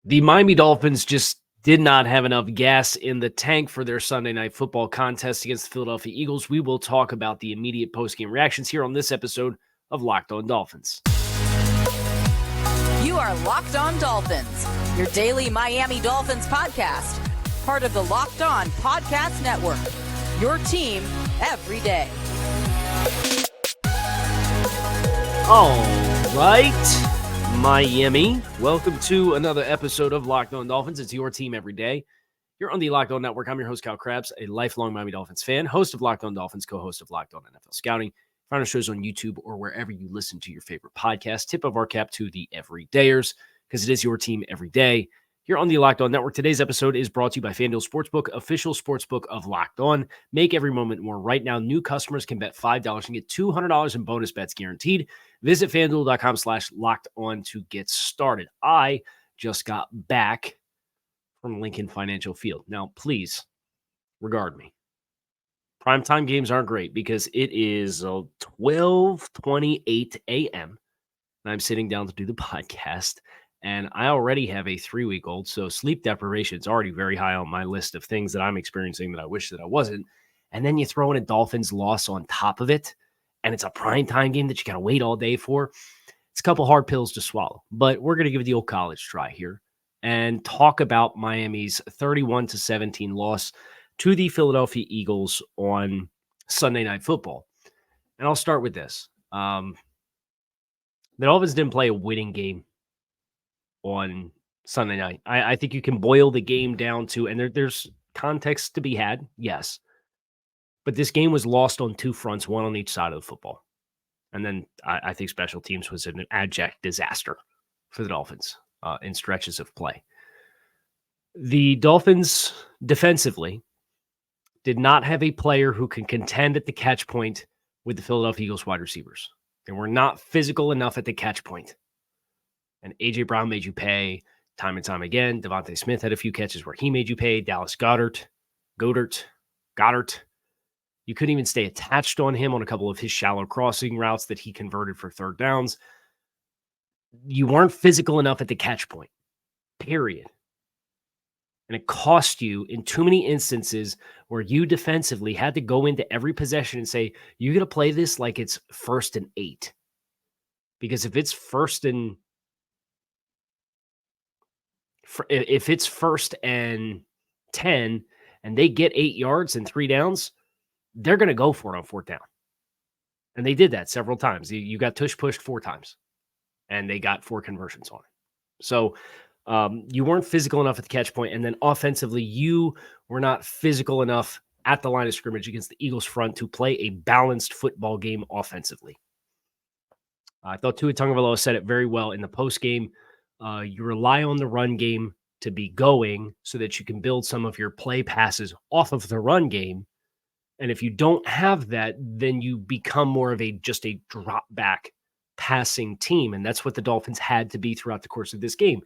The Miami Dolphins just did not have enough gas in the tank for their Sunday night football contest against the Philadelphia Eagles. We will talk about the immediate postgame reactions here on this episode of Locked On Dolphins. You are Locked On Dolphins, your daily Miami Dolphins podcast, part of the Locked On Podcast Network, your team every day. All right, Miami, welcome to another episode of Locked On Dolphins. It's your team every day. You're on the Locked On Network. I'm your host, Kyle Krabs, a lifelong Miami Dolphins fan, host of Locked On Dolphins, co-host of Locked On NFL Scouting. Find our shows on YouTube or wherever you listen to your favorite podcast. Tip of our cap to the everydayers, because it is your team every day. Here on the Locked On Network, today's episode is brought to you by FanDuel Sportsbook, official sportsbook of Locked On. Make every moment more. Right now, new customers can bet $5 and get $200 in bonus bets guaranteed. Visit FanDuel.com/LockedOn to get started. I just got back from Lincoln Financial Field. Now, please regard me. Primetime games aren't great because it is 12:28 a.m. and I'm sitting down to do the podcast. And I already have a 3-week-old, so sleep deprivation is already very high on my list of things that I'm experiencing that I wish that I wasn't. And then you throw in a Dolphins loss on top of it, and it's a primetime game that you got to wait all day for. It's a couple hard pills to swallow, but we're going to give it the old college try here and talk about Miami's 31-17 loss to the Philadelphia Eagles on Sunday Night Football. And I'll start with this. The Dolphins didn't play a winning game on Sunday night. I think you can boil the game down to, and there's context to be had, yes. But this game was lost on two fronts, one on each side of the football. And then I think special teams was an abject disaster for the Dolphins in stretches of play. The Dolphins defensively did not have a player who can contend at the catch point with the Philadelphia Eagles wide receivers. They were not physical enough at the catch point. And A.J. Brown made you pay time and time again. Devontae Smith had a few catches where he made you pay. Dallas Goedert. You couldn't even stay attached on him on a couple of his shallow crossing routes that he converted for third downs. You weren't physical enough at the catch point, period. And it cost you in too many instances where you defensively had to go into every possession and say, you got to play this like it's 1st and 8. Because if it's 1st and 10 and they get 8 yards and 3 downs, they're going to go for it on 4th down. And they did that several times. You got tush-pushed 4 times, and they got 4 conversions on it. So you weren't physical enough at the catch point, and then offensively, you were not physical enough at the line of scrimmage against the Eagles front to play a balanced football game offensively. I thought Tua Tagovailoa said it very well in the postgame. You rely on the run game to be going so that you can build some of your play passes off of the run game. And if you don't have that, then you become more of just a drop back passing team. And that's what the Dolphins had to be throughout the course of this game.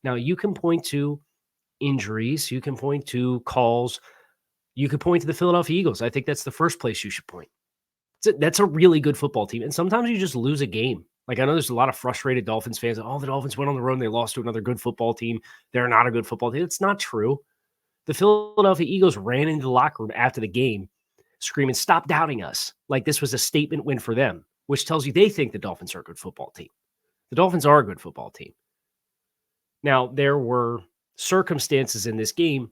Now, you can point to injuries. You can point to calls. You can point to the Philadelphia Eagles. I think that's the first place you should point. That's a really good football team. And sometimes you just lose a game. Like, I know there's a lot of frustrated Dolphins fans. Oh, the Dolphins went on the road and they lost to another good football team. They're not a good football team. It's not true. The Philadelphia Eagles ran into the locker room after the game screaming, "Stop doubting us." Like this was a statement win for them, which tells you they think the Dolphins are a good football team. The Dolphins are a good football team. Now, there were circumstances in this game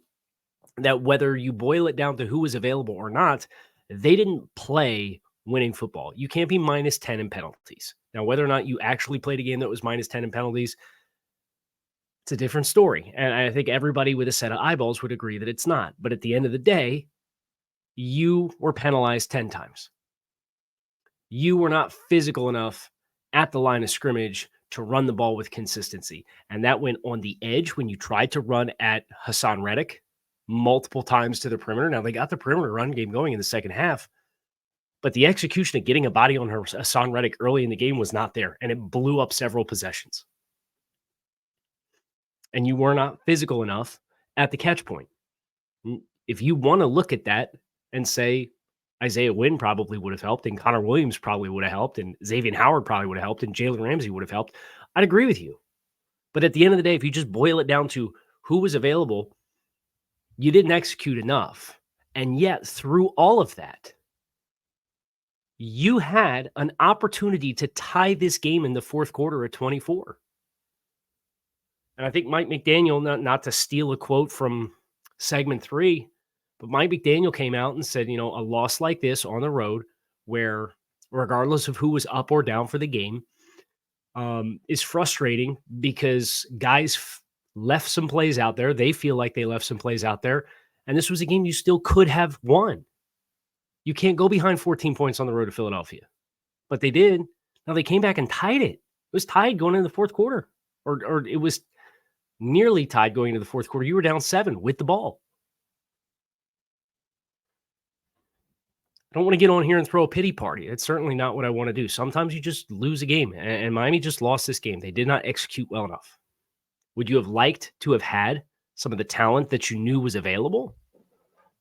that whether you boil it down to who was available or not, they didn't play winning football. You can't be minus 10 in penalties. Now, whether or not you actually played a game that was minus 10 in penalties, it's a different story. And I think everybody with a set of eyeballs would agree that it's not. But at the end of the day, you were penalized 10 times. You were not physical enough at the line of scrimmage to run the ball with consistency. And that went on the edge when you tried to run at Hassan Reddick multiple times to the perimeter. Now, they got the perimeter run game going in the second half, but the execution of getting a body on Hassan Reddick early in the game was not there, and it blew up several possessions. And you were not physical enough at the catch point. If you want to look at that and say Isaiah Wynn probably would have helped, and Connor Williams probably would have helped, and Xavier Howard probably would have helped, and Jalen Ramsey would have helped, I'd agree with you. But at the end of the day, if you just boil it down to who was available, you didn't execute enough. And yet, through all of that, you had an opportunity to tie this game in the fourth quarter at 24. And I think Mike McDaniel, not to steal a quote from segment 3, but Mike McDaniel came out and said, a loss like this on the road, where regardless of who was up or down for the game, is frustrating because guys left some plays out there. They feel like they left some plays out there. And this was a game you still could have won. You can't go behind 14 points on the road to Philadelphia. But they did. Now they came back and tied it. It was tied going into the fourth quarter. Or it was nearly tied going into the fourth quarter. You were down 7 with the ball. I don't want to get on here and throw a pity party. It's certainly not what I want to do. Sometimes you just lose a game, and Miami just lost this game. They did not execute well enough. Would you have liked to have had some of the talent that you knew was available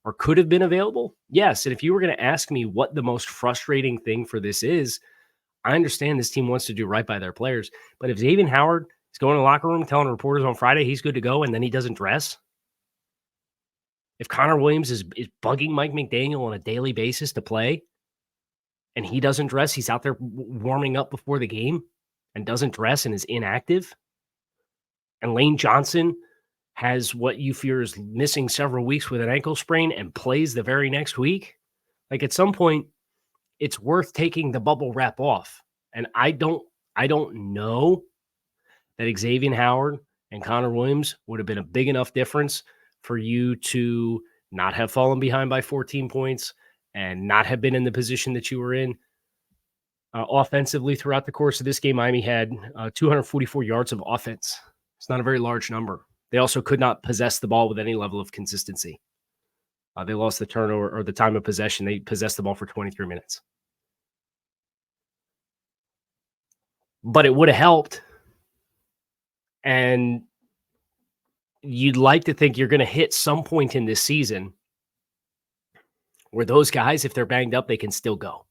or could have been available? Yes. And if you were going to ask me what the most frustrating thing for this is, I understand this team wants to do right by their players. But if Xavier Howard is going to the locker room telling reporters on Friday he's good to go and then he doesn't dress, if Connor Williams is bugging Mike McDaniel on a daily basis to play and he doesn't dress, he's out there warming up before the game and doesn't dress and is inactive, and Lane Johnson has what you fear is missing several weeks with an ankle sprain and plays the very next week, like at some point, it's worth taking the bubble wrap off. And I don't know that Xavier Howard and Connor Williams would have been a big enough difference for you to not have fallen behind by 14 points and not have been in the position that you were in. Offensively throughout the course of this game, Miami had 244 yards of offense. It's not a very large number. They also could not possess the ball with any level of consistency. They lost the turnover or the time of possession. They possessed the ball for 23 minutes. But it would have helped. And you'd like to think you're going to hit some point in this season where those guys, if they're banged up, they can still go.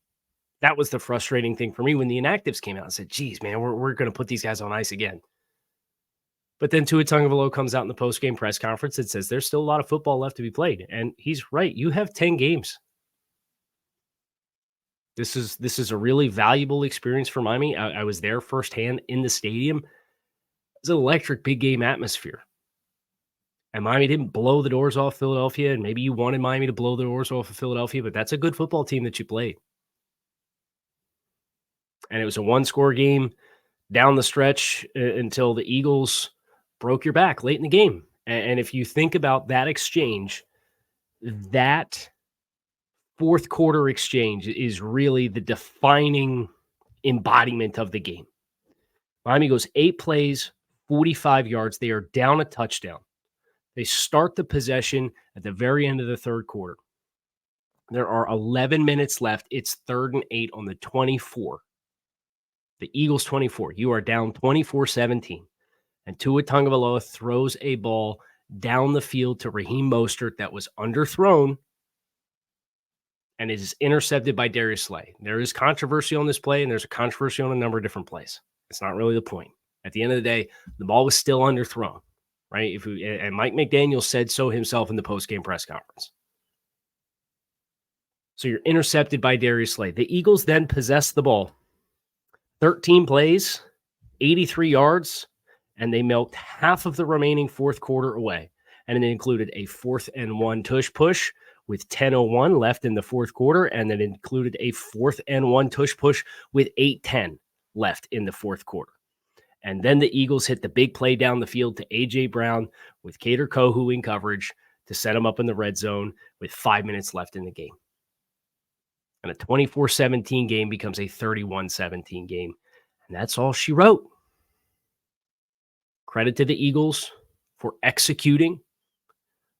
That was the frustrating thing for me when the inactives came out and said, geez, man, we're going to put these guys on ice again. But then Tua Tagovailoa comes out in the postgame press conference and says there's still a lot of football left to be played. And he's right. You have 10 games. This is a really valuable experience for Miami. I was there firsthand in the stadium. It's an electric big game atmosphere. And Miami didn't blow the doors off Philadelphia. And maybe you wanted Miami to blow the doors off of Philadelphia, but that's a good football team that you played. And it was a one-score game down the stretch until the Eagles broke your back late in the game. And if you think about that exchange, that fourth quarter exchange is really the defining embodiment of the game. Miami goes 8 plays, 45 yards. They are down a touchdown. They start the possession at the very end of the third quarter. There are 11 minutes left. It's 3rd and 8 on the 24. The Eagles 24. You are down 24-17. And Tua Tagovailoa throws a ball down the field to Raheem Mostert that was underthrown and it is intercepted by Darius Slay. There is controversy on this play, and there's a controversy on a number of different plays. It's not really the point. At the end of the day, the ball was still underthrown, right? And Mike McDaniel said so himself in the postgame press conference. So you're intercepted by Darius Slay. The Eagles then possess the ball. 13 plays, 83 yards, and they milked half of the remaining fourth quarter away. And it included a 4th and 1 tush push with 10:01 left in the fourth quarter, and then included a 4th and 1 tush push with 8:10 left in the fourth quarter. And then the Eagles hit the big play down the field to A.J. Brown with Kader Kohu in coverage to set him up in the red zone with 5 minutes left in the game. And a 24-17 game becomes a 31-17 game. And that's all she wrote. Credit to the Eagles for executing.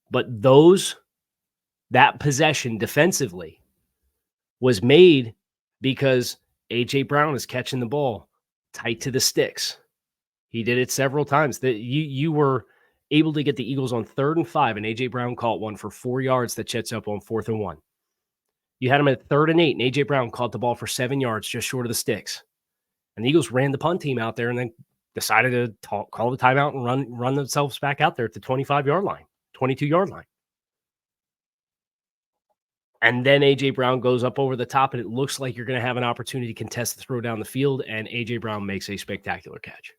But that possession defensively was made because A.J. Brown is catching the ball tight to the sticks. He did it several times. You were able to get the Eagles on 3rd and 5, and A.J. Brown caught one for 4 yards that sets up on 4th and 1. You had him at 3rd and 8, and A.J. Brown caught the ball for 7 yards just short of the sticks. And the Eagles ran the punt team out there and then decided to call the timeout and run themselves back out there at the 25-yard line, 22-yard line. And then A.J. Brown goes up over the top, and it looks like you're going to have an opportunity to contest the throw down the field, and A.J. Brown makes a spectacular catch.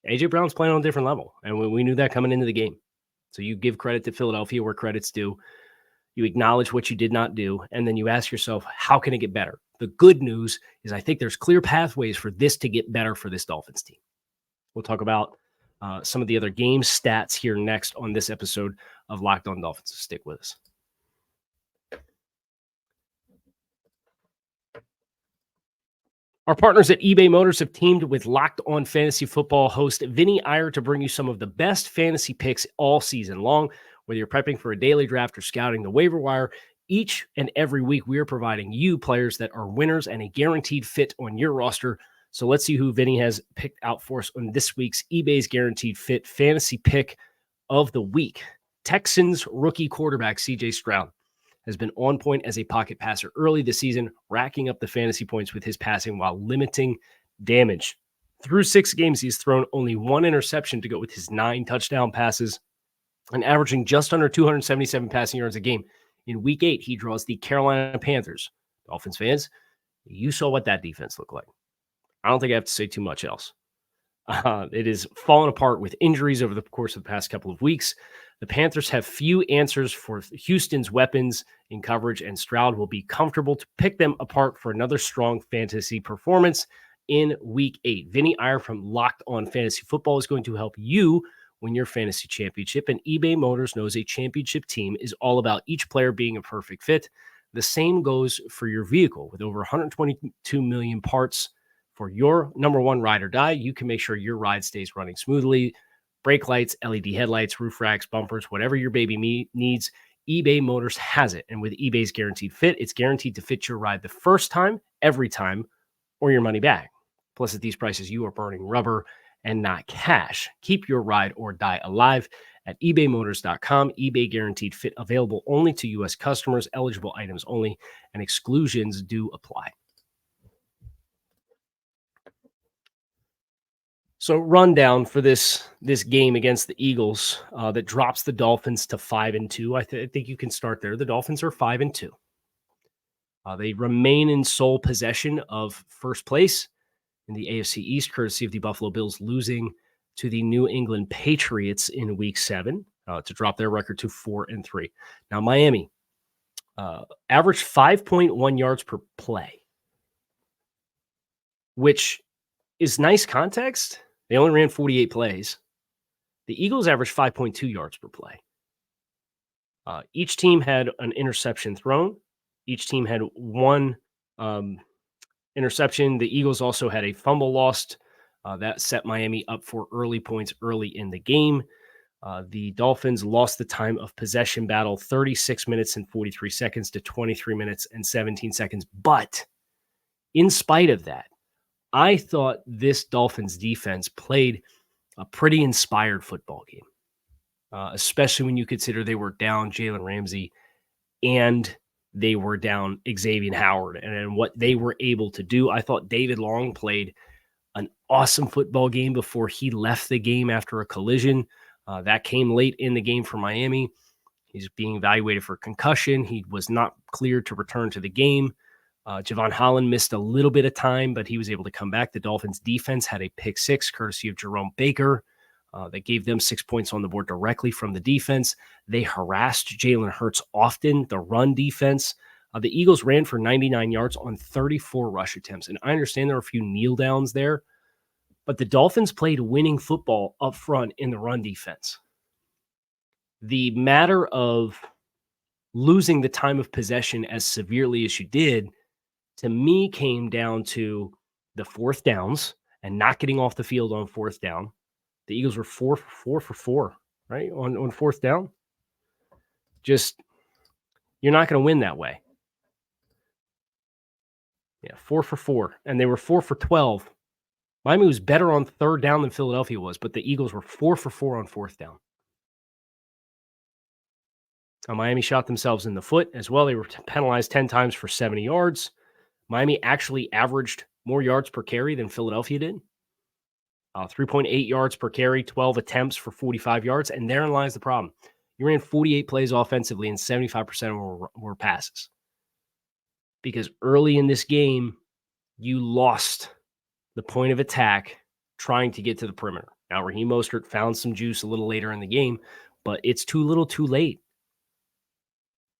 A.J. Brown's playing on a different level, and we knew that coming into the game. So you give credit to Philadelphia where credit's due. You acknowledge what you did not do, and then you ask yourself, how can it get better? The good news is I think there's clear pathways for this to get better for this Dolphins team. We'll talk about some of the other game stats here next on this episode of Locked On Dolphins. So stick with us. Our partners at eBay Motors have teamed with Locked On Fantasy Football host Vinny Iyer to bring you some of the best fantasy picks all season long. Whether you're prepping for a daily draft or scouting the waiver wire, each and every week we are providing you players that are winners and a guaranteed fit on your roster. So let's see who Vinny has picked out for us on this week's eBay's Guaranteed Fit fantasy pick of the week. Texans rookie quarterback C.J. Stroud has been on point as a pocket passer early this season, racking up the fantasy points with his passing while limiting damage. Through 6 games, he's thrown only 1 interception to go with his 9 touchdown passes and averaging just under 277 passing yards a game. In Week 8, he draws the Carolina Panthers. Dolphins fans, you saw what that defense looked like. I don't think I have to say too much else. It is fallen apart with injuries over the course of the past couple of weeks. The Panthers have few answers for Houston's weapons in coverage, and Stroud will be comfortable to pick them apart for another strong fantasy performance in Week 8. Vinny Iyer from Locked On Fantasy Football is going to help you win your fantasy championship, and eBay Motors knows a championship team is all about each player being a perfect fit. The same goes for your vehicle. With over 122 million parts for your number one ride or die, you can make sure your ride stays running smoothly. Brake lights, LED headlights, roof racks, bumpers, whatever your baby needs, eBay Motors has it. And with eBay's Guaranteed Fit, it's guaranteed to fit your ride the first time, every time, or your money back. Plus, at these prices, you are burning rubber and not cash. Keep your ride or die alive at ebaymotors.com. eBay Guaranteed Fit available only to U.S. customers, eligible items only, and exclusions do apply. So rundown for this game against the Eagles that drops the Dolphins to 5-2. I think you can start there. The Dolphins are 5-2. They remain in sole possession of first place in the AFC East, courtesy of the Buffalo Bills losing to the New England Patriots in Week 7 to drop their record to 4-3. Now Miami averaged 5.1 yards per play, which is nice context. They only ran 48 plays. The Eagles averaged 5.2 yards per play. Each team had an interception thrown. Each team had 1 interception. The Eagles also had a fumble lost. That set Miami up for early points early in the game. The Dolphins lost the time of possession battle 36 minutes and 43 seconds to 23 minutes and 17 seconds. But in spite of that, I thought this Dolphins defense played a pretty inspired football game, especially when you consider they were down Jalen Ramsey and they were down Xavier Howard and what they were able to do. I thought David Long played an awesome football game before he left the game after a collision. That came late in the game for Miami. He's being evaluated for concussion. He was not cleared to return to the game. Javon Holland missed a little bit of time, but he was able to come back. The Dolphins defense had a pick 6, courtesy of Jerome Baker, that gave them 6 points on the board directly from the defense. They harassed Jalen Hurts often, the run defense. The Eagles ran for 99 yards on 34 rush attempts. And I understand there are a few kneel downs there, but the Dolphins played winning football up front in the run defense. The matter of losing the time of possession as severely as you did, to me, came down to the 4th downs and not getting off the field on 4th down. The Eagles were 4 for 4, right? On 4th down. Just, you're not going to win that way. Yeah, 4 for 4. And they were 4 for 12. Miami was better on 3rd down than Philadelphia was, but the Eagles were 4 for 4 on 4th down. Miami shot themselves in the foot as well. They were penalized 10 times for 70 yards. Miami actually averaged more yards per carry than Philadelphia did. 3.8 yards per carry, 12 attempts for 45 yards. And therein lies the problem. You ran 48 plays offensively, and 75% were passes. Because early in this game, you lost the point of attack trying to get to the perimeter. Now, Raheem Mostert found some juice a little later in the game, but it's too little too late.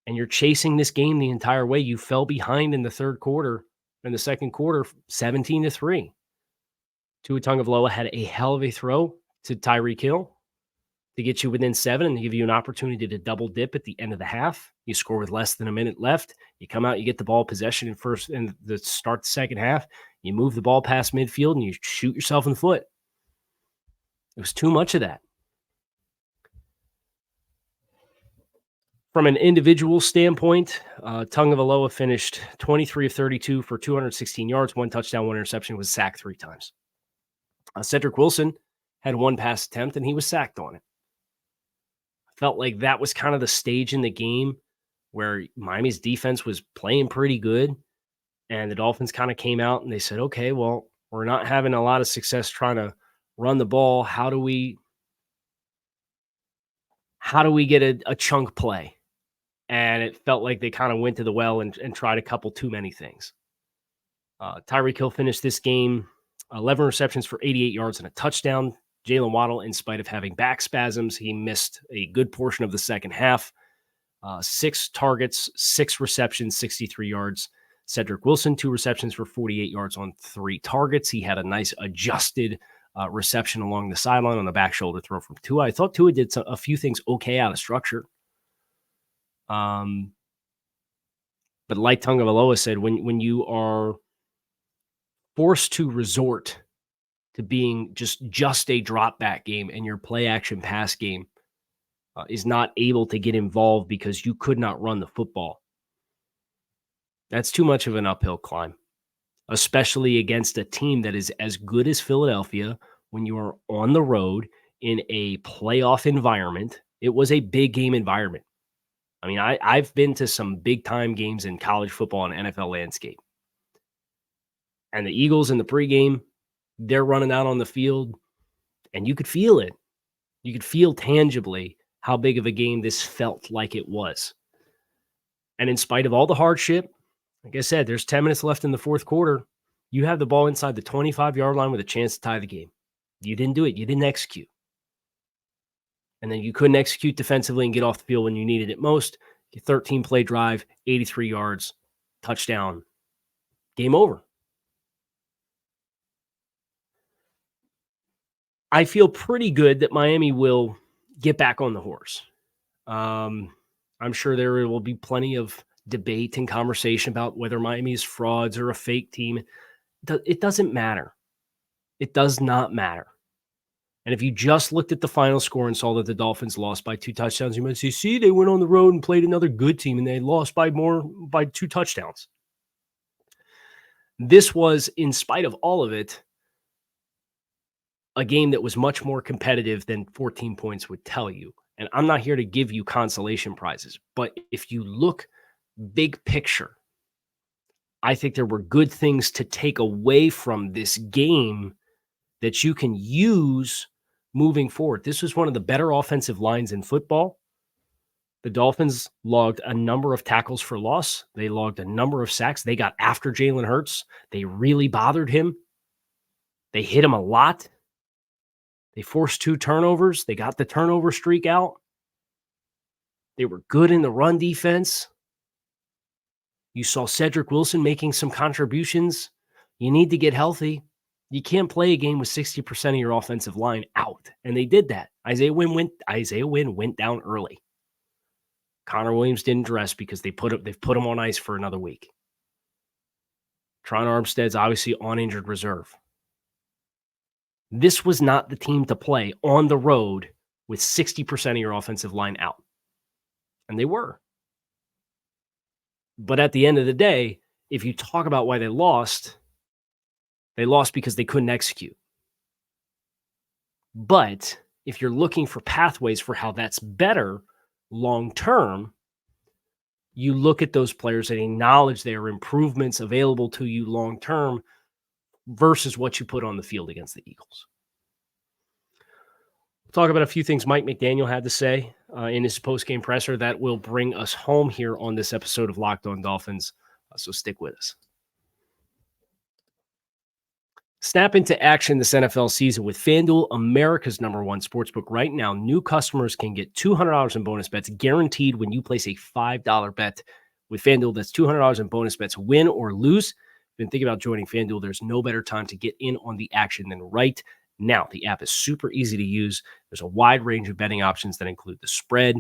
And you're chasing this game the entire way. You fell behind in the third quarter, in the second quarter, 17-3. Tua Tagovailoa had a hell of a throw to Tyreek Hill to get you within 7 and to give you an opportunity to double dip at the end of the half. You score with less than a minute left. You come out, you get the ball possession in the start the second half. You move the ball past midfield and you shoot yourself in the foot. It was too much of that. From an individual standpoint, Tagovailoa finished 23 of 32 for 216 yards, 1 touchdown, 1 interception, was sacked 3 times. Cedric Wilson had 1 pass attempt, and he was sacked on it. I felt like that was kind of the stage in the game where Miami's defense was playing pretty good, and the Dolphins kind of came out and they said, okay, well, we're not having a lot of success trying to run the ball. How do we get a chunk play? And it felt like they kind of went to the well and tried a couple too many things. Tyreek Hill finished this game 11 receptions for 88 yards and a touchdown. Jalen Waddle, in spite of having back spasms, he missed a good portion of the second half. 6 targets, 6 receptions, 63 yards. Cedric Wilson, 2 receptions for 48 yards on 3 targets. He had a nice adjusted reception along the sideline on the back shoulder throw from Tua. I thought Tua did a few things okay out of structure. But like Tagovailoa said, when you are forced to resort to being just a drop back game and your play action pass game is not able to get involved because you could not run the football, that's too much of an uphill climb, especially against a team that is as good as Philadelphia when you are on the road in a playoff environment. It was a big game environment. I mean, I've been to some big-time games in college football and NFL landscape. And the Eagles in the pregame, they're running out on the field, and you could feel it. You could feel tangibly how big of a game this felt like it was. And in spite of all the hardship, like I said, there's 10 minutes left in the fourth quarter. You have the ball inside the 25-yard line with a chance to tie the game. You didn't do it. You didn't execute. And then you couldn't execute defensively and get off the field when you needed it most. 13-play drive, 83 yards, touchdown, game over. I feel pretty good that Miami will get back on the horse. I'm sure there will be plenty of debate and conversation about whether Miami is frauds or a fake team. It doesn't matter. It does not matter. And if you just looked at the final score and saw that the Dolphins lost by 2 touchdowns, you might say, see, they went on the road and played another good team and they lost by 2 touchdowns. This was, in spite of all of it, a game that was much more competitive than 14 points would tell you. And I'm not here to give you consolation prizes, but if you look big picture, I think there were good things to take away from this game that you can use moving forward. This was one of the better offensive lines in football. The Dolphins logged a number of tackles for loss. They logged a number of sacks. They got after Jalen Hurts. They really bothered him. They hit him a lot. They forced 2 turnovers. They got the turnover streak out. They were good in the run defense. You saw Cedric Wilson making some contributions. You need to get healthy. You can't play a game with 60% of your offensive line out. And they did that. Isaiah Wynn went down early. Connor Williams didn't dress because they've put him on ice for another week. Tron Armstead's obviously on injured reserve. This was not the team to play on the road with 60% of your offensive line out. And they were. But at the end of the day, if you talk about why they lost because they couldn't execute. But if you're looking for pathways for how that's better long-term, you look at those players and acknowledge there are improvements available to you long-term versus what you put on the field against the Eagles. talk about a few things Mike McDaniel had to say in his post-game presser that will bring us home here on this episode of Locked On Dolphins. So stick with us. Snap into action this NFL season with FanDuel, America's #1 sportsbook. Right now, new customers can get $200 in bonus bets guaranteed when you place a $5 bet. With FanDuel, that's $200 in bonus bets, win or lose. If you've been thinking about joining FanDuel, there's no better time to get in on the action than right now. The app is super easy to use. There's a wide range of betting options that include the spread,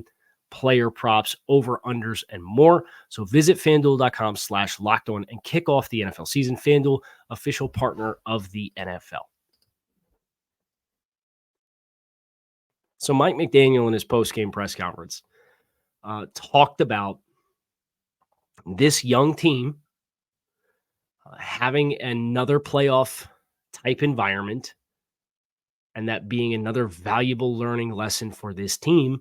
player props, over-unders, and more. So visit FanDuel.com/lockedon and kick off the NFL season. FanDuel, official partner of the NFL. So Mike McDaniel in his post-game press conference talked about this young team having another playoff type environment and that being another valuable learning lesson for this team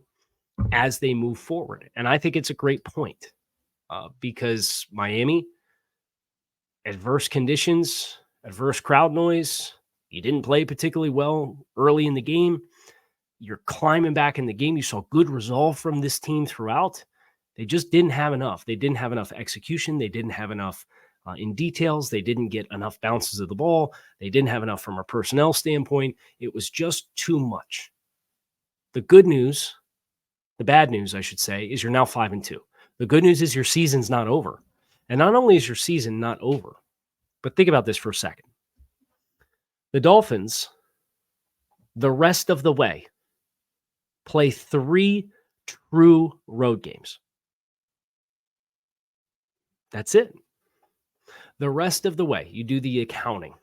as they move forward. And I think it's a great point because Miami, adverse conditions, adverse crowd noise, you didn't play particularly well early in the game. You're climbing back in the game. You saw good resolve from this team throughout. They just didn't have enough. They didn't have enough execution. They didn't have enough in details. They didn't get enough bounces of the ball. They didn't have enough from a personnel standpoint. It was just too much. The good news, the bad news, I should say, is you're now 5-2. The good news is your season's not over. And not only is your season not over, but think about this for a second. The Dolphins, the rest of the way, play 3 true road games. That's it. The rest of the way, you do the accounting.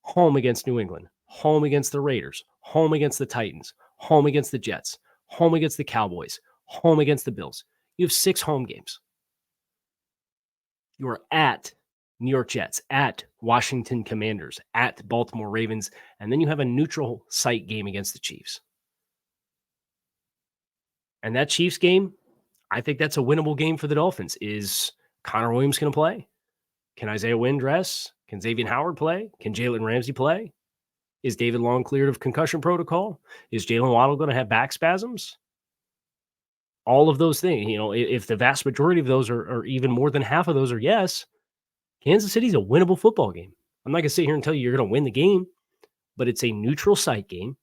Home against New England, home against the Raiders, home against the Titans, home against the Jets, home against the Cowboys, home against the Bills. You have 6 home games. You are at New York Jets, at Washington Commanders, at Baltimore Ravens, and then you have a neutral site game against the Chiefs. And that Chiefs game, I think that's a winnable game for the Dolphins. Is Connor Williams going to play? Can Isaiah Wynn dress? Can Xavier Howard play? Can Jalen Ramsey play? Is David Long cleared of concussion protocol? Is Jalen Waddle going to have back spasms? All of those things, if the vast majority of those or even more than half of those are yes, Kansas City's a winnable football game. I'm not going to sit here and tell you you're going to win the game, but it's a neutral site game.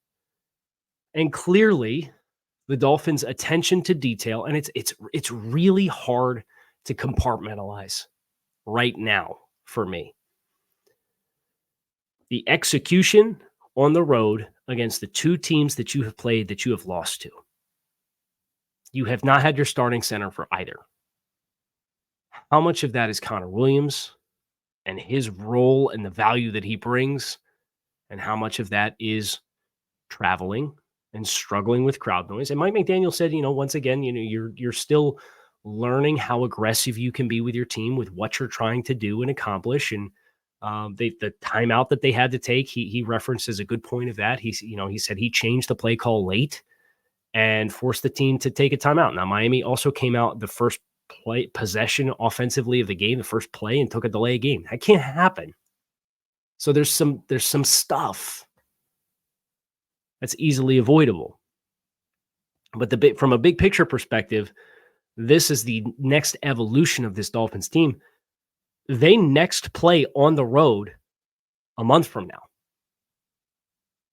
And clearly, the Dolphins' attention to detail, and it's really hard to compartmentalize right now for me. The execution on the road against the 2 teams that you have played that you have lost to. You have not had your starting center for either. How much of that is Connor Williams and his role and the value that he brings, and how much of that is traveling and struggling with crowd noise? And Mike McDaniel said, once again, you're still learning how aggressive you can be with your team, with what you're trying to do and accomplish. And the timeout that they had to take, he referenced as a good point of that. He said he changed the play call late and forced the team to take a timeout. Now, Miami also came out the first play possession offensively of the game, the first play, and took a delay game. That can't happen. So there's some stuff that's easily avoidable. But from a big picture perspective, this is the next evolution of this Dolphins team. They next play on the road a month from now.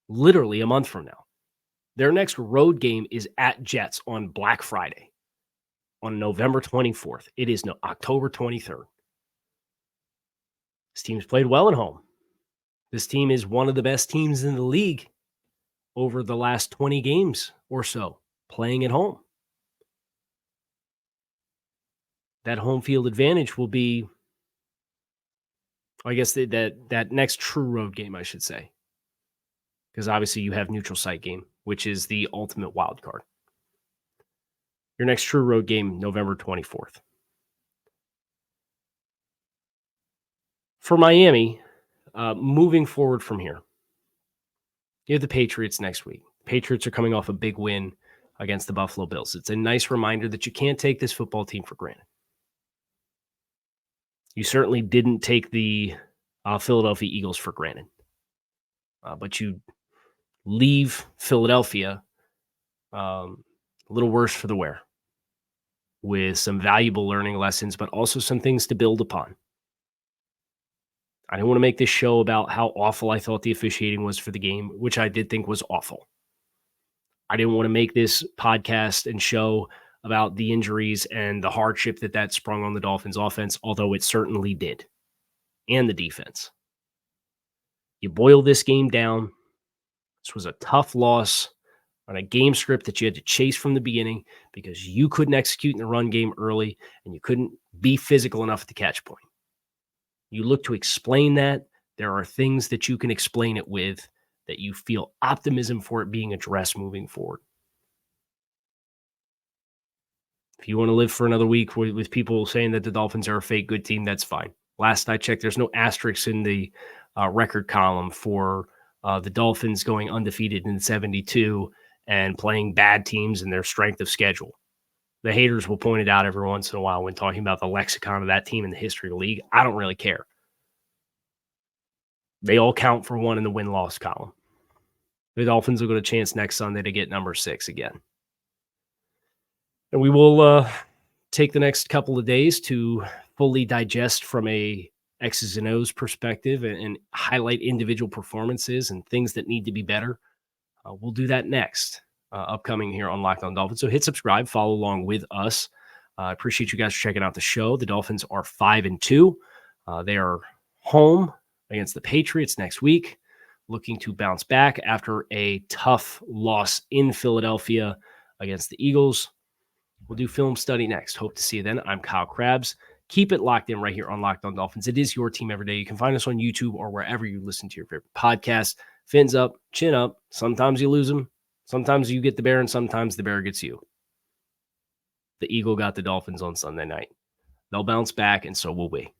Literally a month from now. Their next road game is at Jets on Black Friday on November 24th. It is October 23rd. This team's played well at home. This team is one of the best teams in the league over the last 20 games or so playing at home. That home field advantage will be, I guess, that next true road game, I should say. Because obviously you have neutral site game, which is the ultimate wild card. Your next true road game, November 24th. For Miami, moving forward from here, you have the Patriots next week. Patriots are coming off a big win against the Buffalo Bills. It's a nice reminder that you can't take this football team for granted. You certainly didn't take the Philadelphia Eagles for granted. But you leave Philadelphia a little worse for the wear, with some valuable learning lessons, but also some things to build upon. I didn't want to make this show about how awful I thought the officiating was for the game, which I did think was awful. I didn't want to make this podcast and show about the injuries and the hardship that sprung on the Dolphins offense, although it certainly did, and the defense. You boil this game down. This was a tough loss on a game script that you had to chase from the beginning because you couldn't execute in the run game early and you couldn't be physical enough at the catch point. You look to explain that. There are things that you can explain it with that you feel optimism for it being addressed moving forward. If you want to live for another week with people saying that the Dolphins are a fake good team, that's fine. Last I checked, there's no asterisks in the record column for the Dolphins going undefeated in 72 and playing bad teams and their strength of schedule. The haters will point it out every once in a while when talking about the lexicon of that team in the history of the league. I don't really care. They all count for one in the win-loss column. The Dolphins will get a chance next Sunday to get number 6 again. And we will take the next couple of days to fully digest from a X's and O's perspective and highlight individual performances and things that need to be better. We'll do that next, upcoming here on Locked On Dolphins. So hit subscribe, follow along with us. I appreciate you guys for checking out the show. The Dolphins are 5-2. They are home against the Patriots next week, looking to bounce back after a tough loss in Philadelphia against the Eagles. We'll do film study next. Hope to see you then. I'm Kyle Krabs. Keep it locked in right here on Locked On Dolphins. It is your team every day. You can find us on YouTube or wherever you listen to your favorite podcast. Fins up, chin up. Sometimes you lose them. Sometimes you get the bear, and sometimes the bear gets you. The Eagle got the Dolphins on Sunday night. They'll bounce back, and so will we.